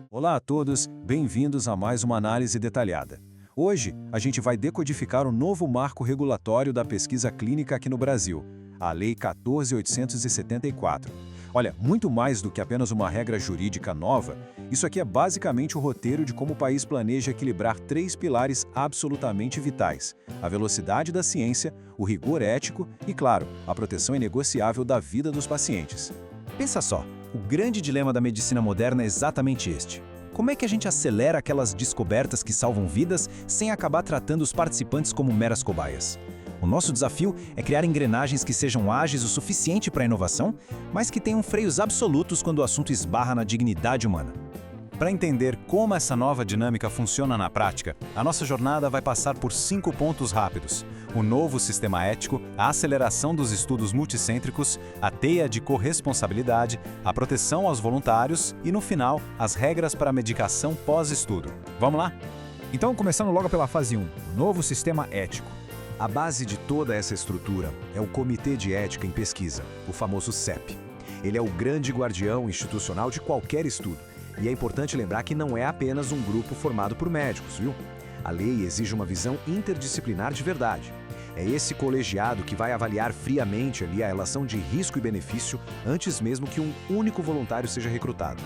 Olá a todos, bem-vindos a mais uma análise detalhada. Hoje, a gente vai decodificar o novo marco regulatório da pesquisa clínica aqui no Brasil, a Lei 14.874. Olha, muito mais do que apenas uma regra jurídica nova, isso aqui é basicamente o roteiro de como o país planeja equilibrar três pilares absolutamente vitais: a velocidade da ciência, o rigor ético e, claro, a proteção inegociável da vida dos pacientes. Pensa só, o grande dilema da medicina moderna é exatamente este. Como é que a gente acelera aquelas descobertas que salvam vidas sem acabar tratando os participantes como meras cobaias? O nosso desafio é criar engrenagens que sejam ágeis o suficiente para a inovação, mas que tenham freios absolutos quando o assunto esbarra na dignidade humana. Para entender como essa nova dinâmica funciona na prática, a nossa jornada vai passar por 5 pontos rápidos: o novo sistema ético, a aceleração dos estudos multicêntricos, a teia de corresponsabilidade, a proteção aos voluntários e, no final, as regras para a medicação pós-estudo. Vamos lá? Então, começando logo pela fase 1, o novo sistema ético. A base de toda essa estrutura é o Comitê de Ética em Pesquisa, o famoso CEP. Ele é o grande guardião institucional de qualquer estudo. E é importante lembrar que não é apenas um grupo formado por médicos, viu? A lei exige uma visão interdisciplinar de verdade. É esse colegiado que vai avaliar friamente ali a relação de risco e benefício antes mesmo que um único voluntário seja recrutado.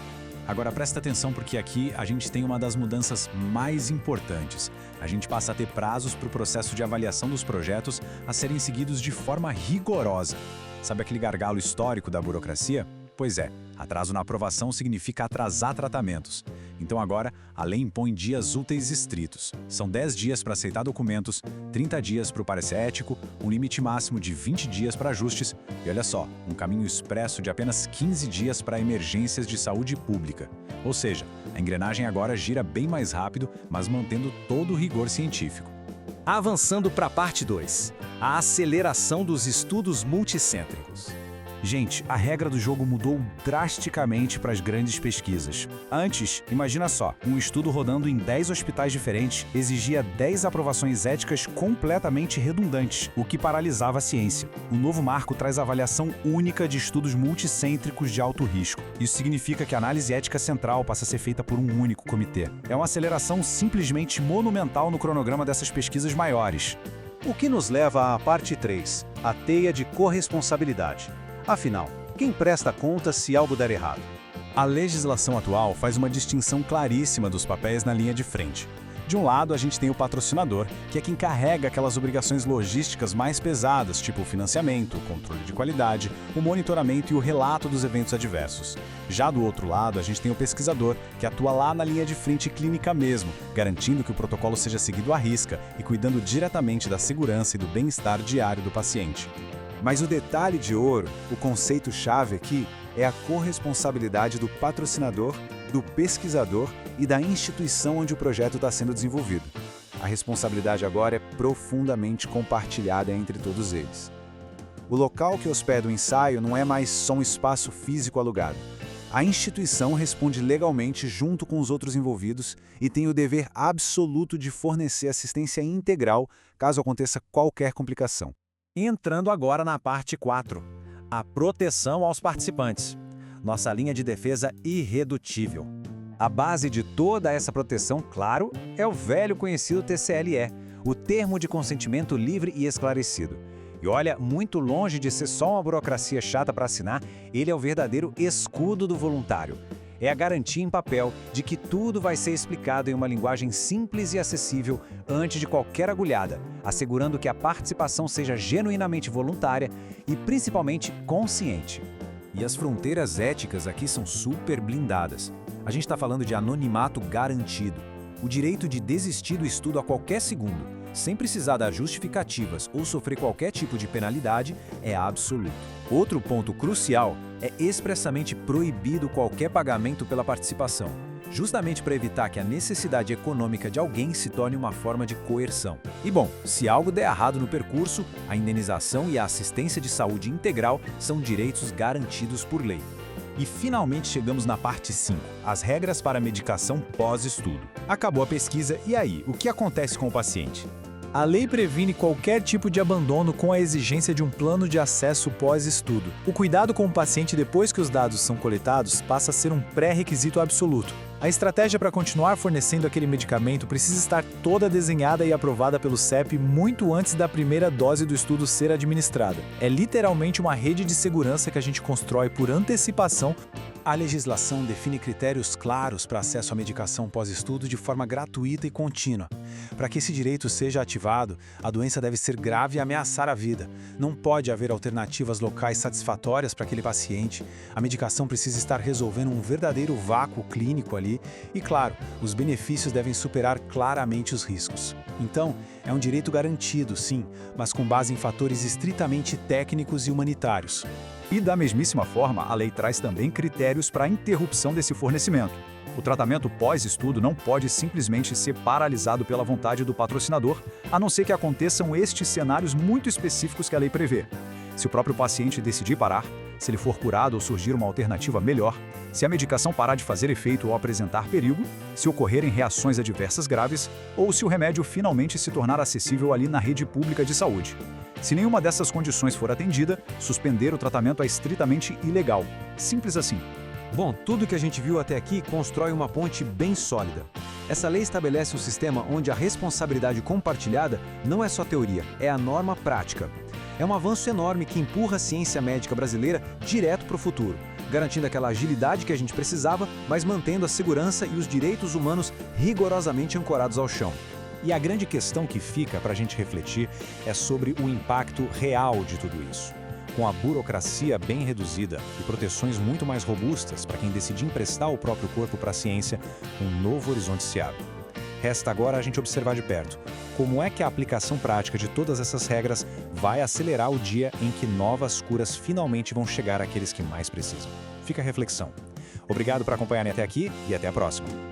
Agora presta atenção, porque aqui a gente tem uma das mudanças mais importantes. A gente passa a ter prazos para o processo de avaliação dos projetos a serem seguidos de forma rigorosa. Sabe aquele gargalo histórico da burocracia? Pois é, atraso na aprovação significa atrasar tratamentos. Então agora, a lei impõe dias úteis estritos. São 10 dias para aceitar documentos, 30 dias para o parecer ético, um limite máximo de 20 dias para ajustes e, olha só, um caminho expresso de apenas 15 dias para emergências de saúde pública. Ou seja, a engrenagem agora gira bem mais rápido, mas mantendo todo o rigor científico. Avançando para a parte 2, a aceleração dos estudos multicêntricos. Gente, a regra do jogo mudou drasticamente para as grandes pesquisas. Antes, imagina só, um estudo rodando em 10 hospitais diferentes exigia 10 aprovações éticas completamente redundantes, o que paralisava a ciência. O novo marco traz avaliação única de estudos multicêntricos de alto risco. Isso significa que a análise ética central passa a ser feita por um único comitê. É uma aceleração simplesmente monumental no cronograma dessas pesquisas maiores. O que nos leva à parte 3, a teia de corresponsabilidade. Afinal, quem presta conta se algo der errado? A legislação atual faz uma distinção claríssima dos papéis na linha de frente. De um lado, a gente tem o patrocinador, que é quem carrega aquelas obrigações logísticas mais pesadas, tipo o financiamento, o controle de qualidade, o monitoramento e o relato dos eventos adversos. Já do outro lado, a gente tem o pesquisador, que atua lá na linha de frente clínica mesmo, garantindo que o protocolo seja seguido à risca e cuidando diretamente da segurança e do bem-estar diário do paciente. Mas o detalhe de ouro, o conceito-chave aqui, é a corresponsabilidade do patrocinador, do pesquisador e da instituição onde o projeto está sendo desenvolvido. A responsabilidade agora é profundamente compartilhada entre todos eles. O local que hospeda o ensaio não é mais só um espaço físico alugado. A instituição responde legalmente junto com os outros envolvidos e tem o dever absoluto de fornecer assistência integral caso aconteça qualquer complicação. Entrando agora na parte 4, a proteção aos participantes. Nossa linha de defesa irredutível. A base de toda essa proteção, claro, é o velho conhecido TCLE, o Termo de Consentimento Livre e Esclarecido. E olha, muito longe de ser só uma burocracia chata para assinar, ele é o verdadeiro escudo do voluntário. É a garantia em papel de que tudo vai ser explicado em uma linguagem simples e acessível antes de qualquer agulhada, assegurando que a participação seja genuinamente voluntária e principalmente consciente. E as fronteiras éticas aqui são super blindadas. A gente está falando de anonimato garantido, o direito de desistir do estudo a qualquer segundo, sem precisar dar justificativas ou sofrer qualquer tipo de penalidade, é absoluto. Outro ponto crucial é expressamente proibido qualquer pagamento pela participação, justamente para evitar que a necessidade econômica de alguém se torne uma forma de coerção. E bom, se algo der errado no percurso, a indenização e a assistência de saúde integral são direitos garantidos por lei. E finalmente chegamos na parte 5, as regras para a medicação pós-estudo. Acabou a pesquisa e aí, o que acontece com o paciente? A lei previne qualquer tipo de abandono com a exigência de um plano de acesso pós-estudo. O cuidado com o paciente depois que os dados são coletados passa a ser um pré-requisito absoluto. A estratégia para continuar fornecendo aquele medicamento precisa estar toda desenhada e aprovada pelo CEP muito antes da primeira dose do estudo ser administrada. É literalmente uma rede de segurança que a gente constrói por antecipação. A legislação define critérios claros para acesso à medicação pós-estudo de forma gratuita e contínua. Para que esse direito seja ativado, a doença deve ser grave e ameaçar a vida. Não pode haver alternativas locais satisfatórias para aquele paciente. A medicação precisa estar resolvendo um verdadeiro vácuo clínico ali e, claro, os benefícios devem superar claramente os riscos. Então, é um direito garantido, sim, mas com base em fatores estritamente técnicos e humanitários. E da mesmíssima forma, a lei traz também critérios para a interrupção desse fornecimento. O tratamento pós-estudo não pode simplesmente ser paralisado pela vontade do patrocinador, a não ser que aconteçam estes cenários muito específicos que a lei prevê. Se o próprio paciente decidir parar, se ele for curado ou surgir uma alternativa melhor, se a medicação parar de fazer efeito ou apresentar perigo, se ocorrerem reações adversas graves ou se o remédio finalmente se tornar acessível ali na rede pública de saúde. Se nenhuma dessas condições for atendida, suspender o tratamento é estritamente ilegal. Simples assim. Bom, tudo que a gente viu até aqui constrói uma ponte bem sólida. Essa lei estabelece um sistema onde a responsabilidade compartilhada não é só teoria, é a norma prática. É um avanço enorme que empurra a ciência médica brasileira direto para o futuro, garantindo aquela agilidade que a gente precisava, mas mantendo a segurança e os direitos humanos rigorosamente ancorados ao chão. E a grande questão que fica para a gente refletir é sobre o impacto real de tudo isso. Com a burocracia bem reduzida e proteções muito mais robustas para quem decide emprestar o próprio corpo para a ciência, um novo horizonte se abre. Resta agora a gente observar de perto como é que a aplicação prática de todas essas regras vai acelerar o dia em que novas curas finalmente vão chegar àqueles que mais precisam. Fica a reflexão. Obrigado por acompanharem até aqui e até a próxima.